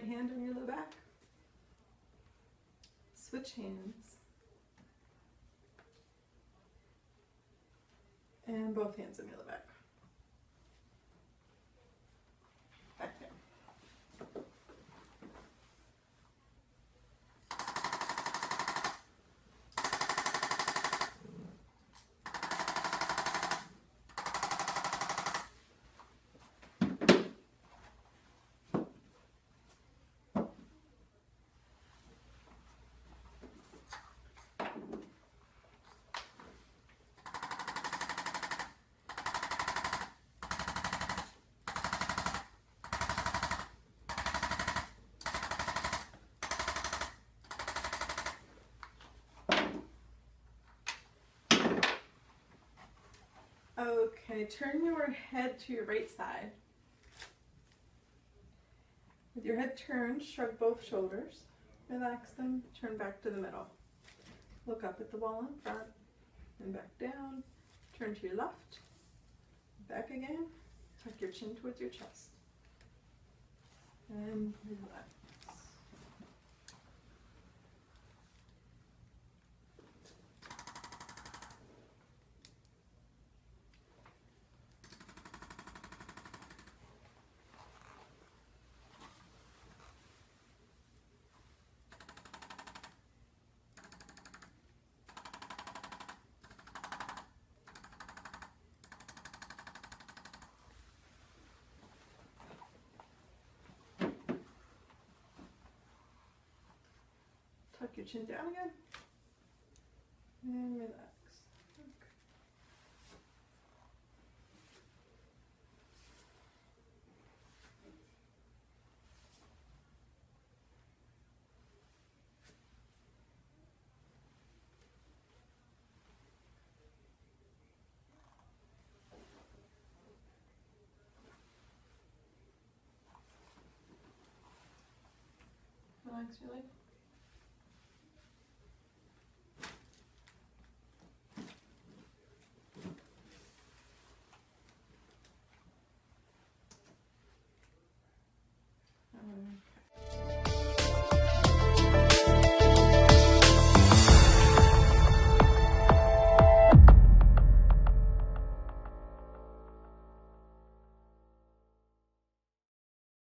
right hand on your low back. Switch hands. And both hands on your low back. Back down. Okay, turn your head to your right side. With your head turned, shrug both shoulders, relax them, turn back to the middle. Look up at the wall in front and back down. Turn to your left, back again, tuck your chin towards your chest. And relax. Tuck your chin down again. And relax. Okay. Relax your leg.